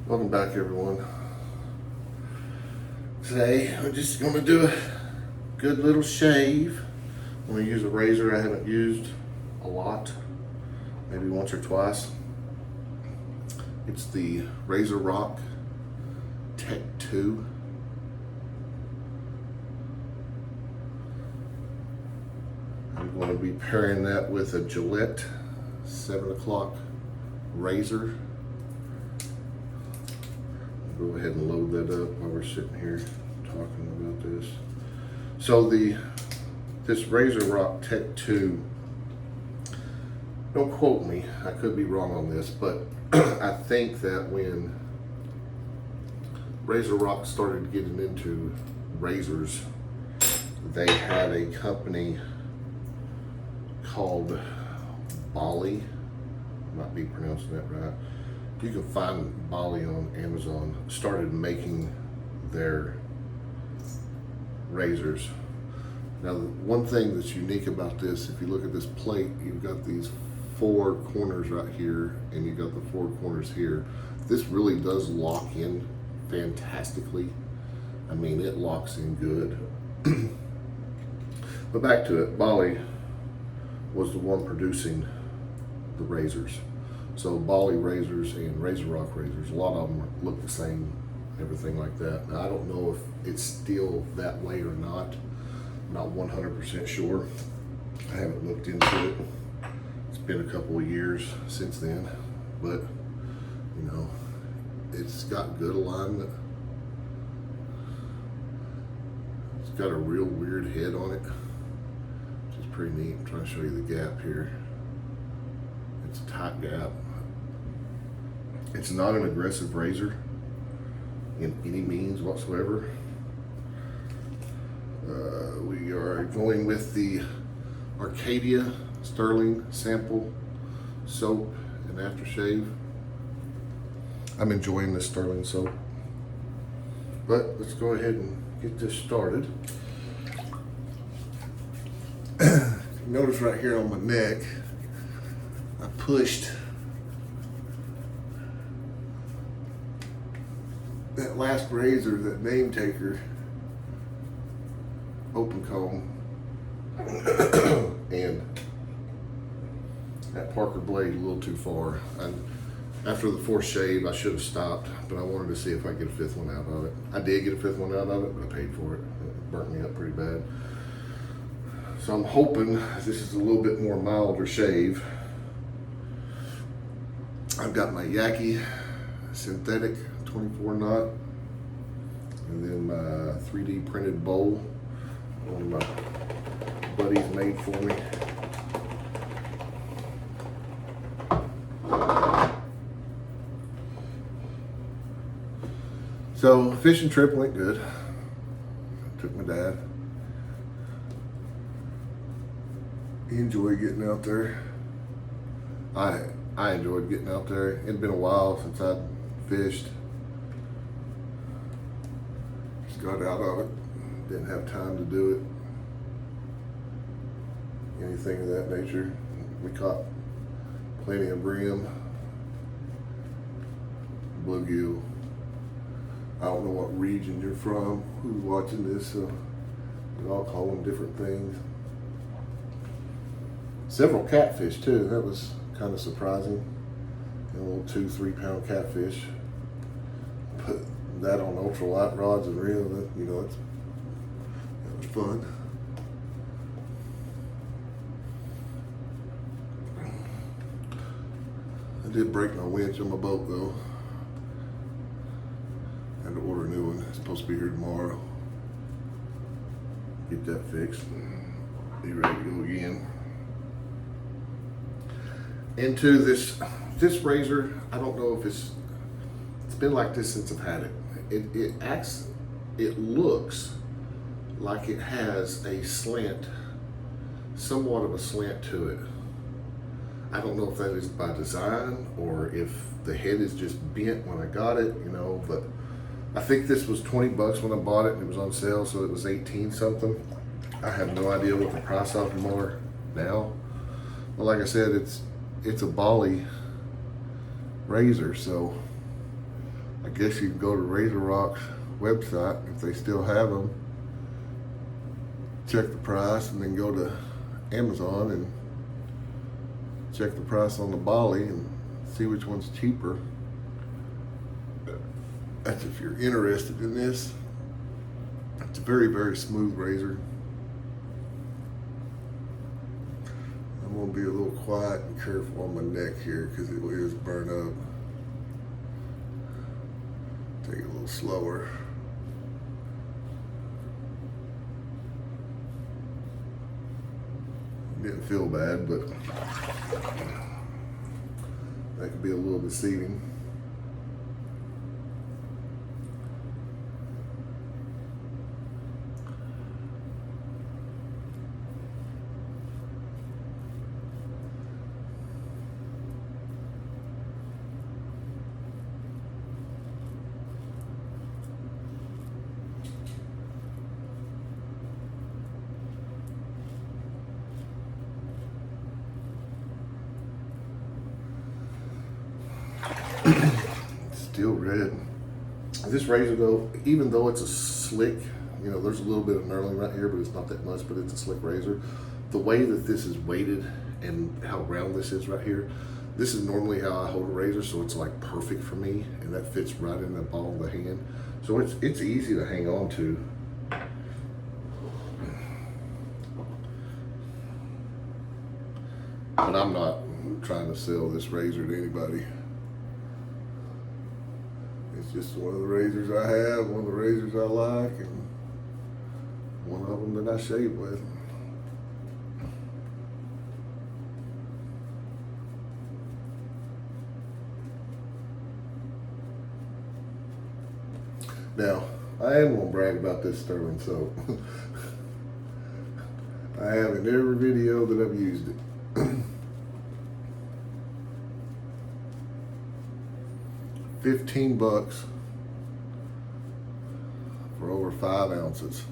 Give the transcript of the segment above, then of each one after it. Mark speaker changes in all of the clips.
Speaker 1: Welcome back, everyone. Today I'm just going to do a good little shave. I'm going to use a razor I haven't used a lot, maybe once or twice. It's the Razor Rock Tech 2. I'm going to be pairing that with a Gillette 7 o'clock razor. Go ahead and load that up while we're sitting here talking about this. So this Razor Rock Tech 2, don't quote me, I could be wrong on this, but I think that when Razor Rock started getting into razors, they had a company called Bali, might be pronouncing that right. You can find Bali on Amazon, started making their razors. Now, the one thing that's unique about this, if you look at this plate, you've got these four corners right here, and you've got the four corners here. This really does lock in fantastically. I mean, it locks in good. But back to it, Bali was the one producing the razors. So Bali razors and Razor Rock razors, a lot of them look the same, everything like that. Now, I don't know if it's still that way or not. I'm not 100% sure. I haven't looked into it. It's been a couple of years since then, but you know, it's got good alignment. It's got a real weird head on it, which is pretty neat. I'm trying to show you the gap here. It's a tight gap. It's not an aggressive razor in any means whatsoever. We are going with the Arkadia Sterling Sample Soap and Aftershave. I'm enjoying this Sterling soap. But let's go ahead and get this started. Notice right here on my neck, I pushed that last razor, that name taker, open comb, and that Parker blade a little too far. After the fourth shave, I should have stopped, but I wanted to see if I could get a fifth one out of it. I did get a fifth one out of it, but I paid for it. It burnt me up pretty bad. So I'm hoping this is a little bit more milder shave. I've got my Yaqi synthetic 24 knot, and then my 3D printed bowl one of my buddies made for me. So fishing trip went good. Took my dad. He enjoyed getting out there. I enjoyed getting out there. It'd been a while since I'd fished. Just got out of it. Didn't have time to do it. Anything of that nature. We caught plenty of brim, bluegill. I don't know what region you're from, who's watching this, so we all call them different things. Several catfish too, that was kind of surprising. A little 2-3 pound catfish. Put that on ultralight rods and reel, that, you know, that was fun. I did break my winch on my boat though. I had to order a new one. It's supposed to be here tomorrow. Get that fixed and be ready to go again. Into this razor, I don't know if it's been like this since I've had it. It looks like it has a slant, somewhat of a slant to it. I don't know if that is by design or if the head is just bent when I got it, you know, but I think this was 20 bucks when I bought it and it was on sale, so it was 18 something. I have no idea what the price of them are now. But like I said, it's a Bali razor, so I I guess you can go to Razor Rock's website if they still have them. Check the price, and then go to Amazon and check the price on the Bali and see which one's cheaper. That's if you're interested in this. It's a very, very smooth razor. I'm gonna be a little quiet and careful on my neck here because it is burn up. Take it a little slower. Didn't feel bad, but that could be a little deceiving. Still red. This razor though, even though it's a slick, you know, there's a little bit of knurling right here, but it's not that much, but it's a slick razor. The way that this is weighted and how round this is right here, this is normally how I hold a razor, so it's like perfect for me, and that fits right in the palm of the hand. So it's easy to hang on to. But I'm not trying to sell this razor to anybody. It's just one of the razors I have, one of the razors I like, and one of them that I shave with. Now, I am going to brag about this sterling soap. I have in every video that I've used it. $15 for over 5 ounces.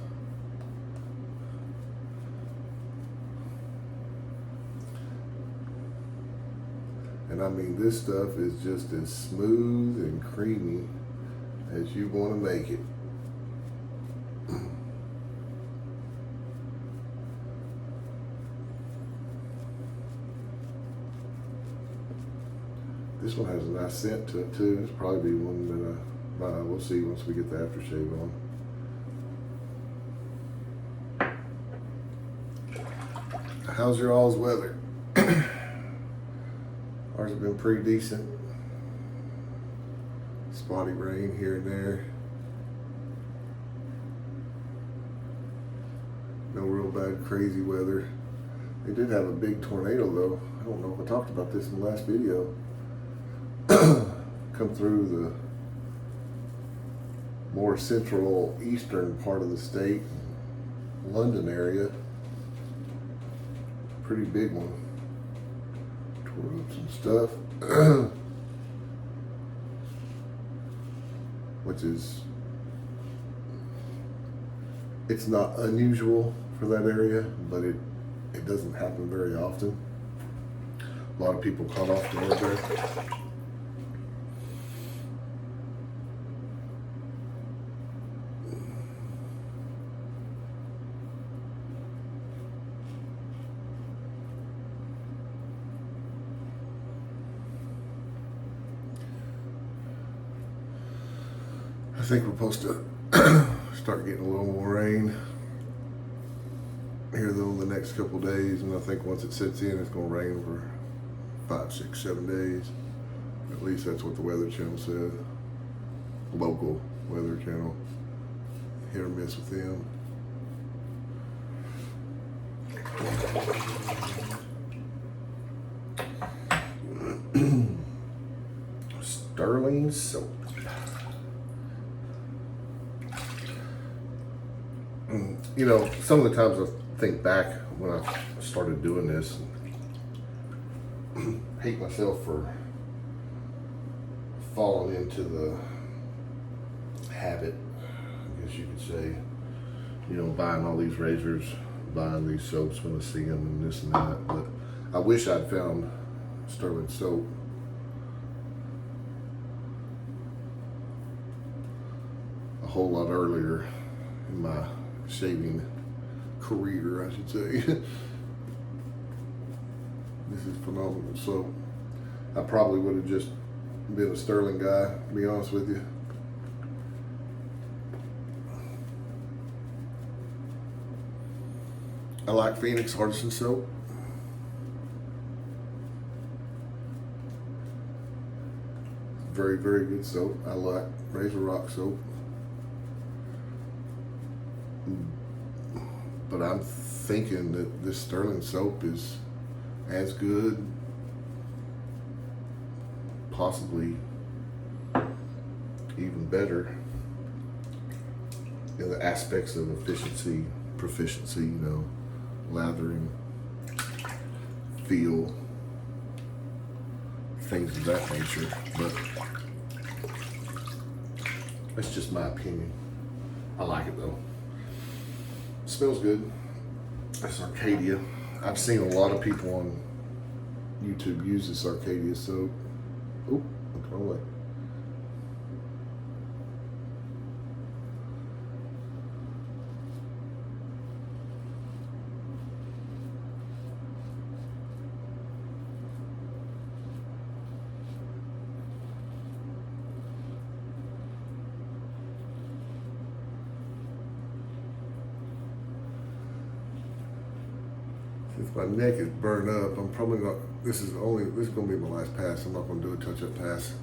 Speaker 1: And I mean, this stuff is just as smooth and creamy as you want to make it. This one has a nice scent to it too. It's probably be one that I buy. We'll see once we get the aftershave on. How's your all's weather? Ours has been pretty decent. Spotty rain here and there. No real bad crazy weather. They did have a big tornado though. I don't know if I talked about this in the last video. Come through the more central eastern part of the state, London area. Pretty big one. Tore up some stuff. Which is, it's not unusual for that area, but it doesn't happen very often. A lot of people caught off guard there. I think we're supposed to start getting a little more rain here though in the next couple days, and I think once it sets in, it's going to rain for 5, 6, 7 days. At least that's what the Weather Channel said. Local Weather Channel. Hit or miss with them. Sterling soap. You know, some of the times I think back when I started doing this, and hate myself for falling into the habit, I guess you could say, you know, buying all these razors, buying these soaps when I see them and this and that. But I wish I'd found Sterling soap whole lot earlier in my shaving career, I should say. This is phenomenal soap. I probably would have just been a Sterling guy, to be honest with you. I like Phoenix Artisan soap. Very, very good soap. I like Razor Rock soap. But I'm thinking that this Sterling soap is as good, possibly even better in the aspects of efficiency, proficiency, you know, lathering, feel, things of that nature. But that's just my opinion. I like it though. It smells good. That's Arkadia. I've seen a lot of people on YouTube use this Arkadia soap. Oh, look away. Since my neck is burned up, I'm probably not, this is gonna be my last pass. I'm not gonna do a touch-up pass.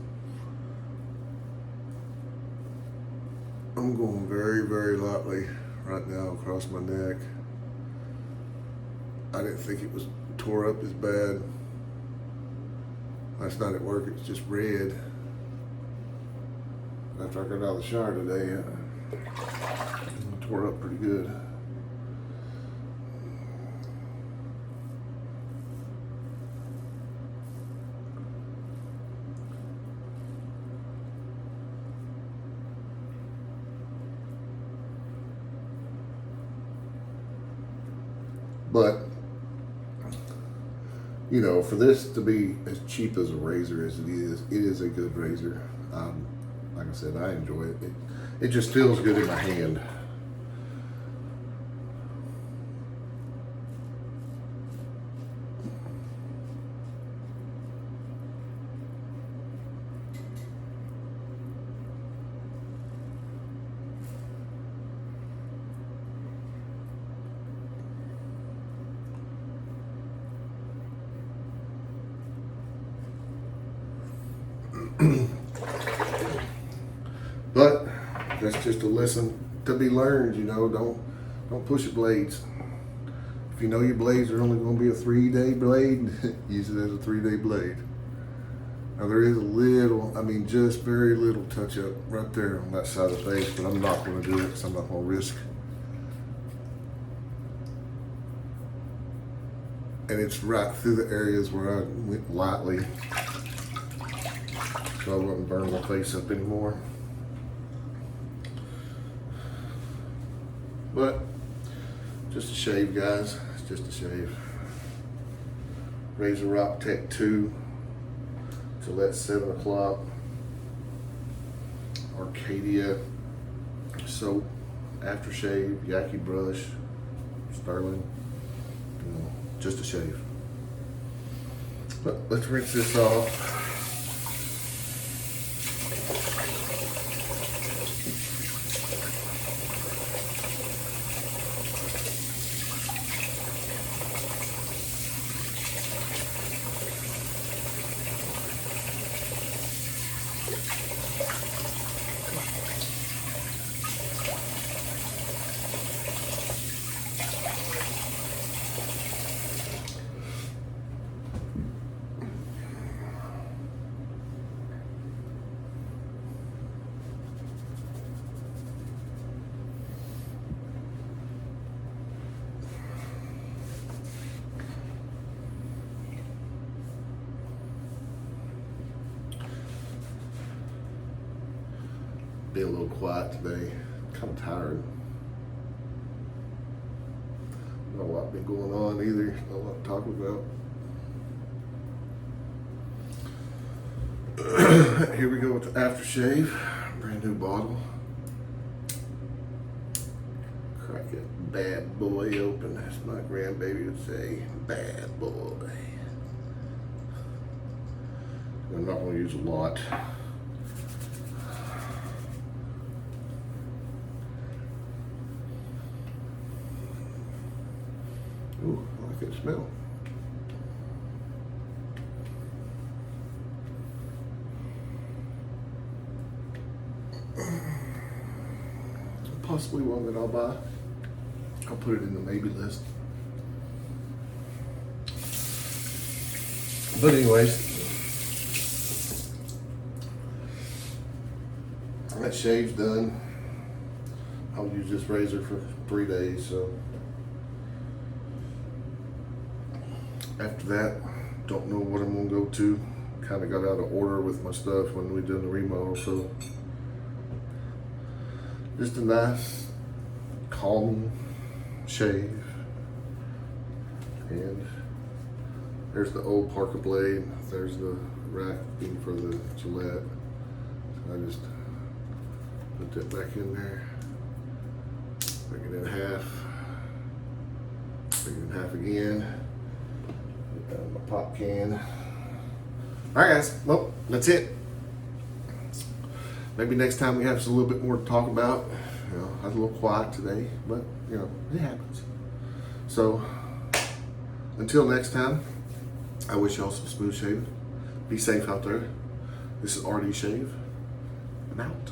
Speaker 1: I'm going very, very lightly right now across my neck. I didn't think it was tore up as bad. Last night at work, it was just red. After I got out of the shower today, it tore up pretty good. But, you know, for this to be as cheap as a razor as it is a good razor. Like I said, I enjoy it. It just feels good in my hand. But that's just a lesson to be learned, you know. Don't push your blades. If you know your blades are only going to be a 3-day blade, use it as a 3-day blade. Now there is a little, I mean just very little touch up right there on that side of the face, but I'm not going to do it because I'm not going to risk. And it's right through the areas where I went lightly, so I wouldn't burn my face up anymore. But just a shave, guys. It's just a shave. Razor Rock Tech 2, Gillette 7 o'clock, Arkadia soap, aftershave, Yaqi brush, Sterling. You know, just a shave. But let's rinse this off. Be a little quiet today. Kind of tired. Not a lot been going on either. Not a lot to talk about. Here we go with the aftershave. Brand new bottle. bad boy open, as my grandbaby would say. Bad boy. I'm not going to use a lot. Ooh, I like that smell. Possibly one that I'll buy. I'll put it in the maybe list. But anyways, that shave's done. I'll use this razor for 3 days, so after that, don't know what I'm gonna go to. Kind of got out of order with my stuff when we did the remodel, so just a nice, calming shave. And there's the old Parker blade. There's the racking for the Gillette. So I just put that back in there. Break it in half. Break it in half again. Put that in my pop can. Alright guys, well, that's it. Maybe next time we have a little bit more to talk about. You know, I was a little quiet today, but you know, it happens. So, until next time, I wish y'all some smooth shaving. Be safe out there. This is RD Shave. I'm out.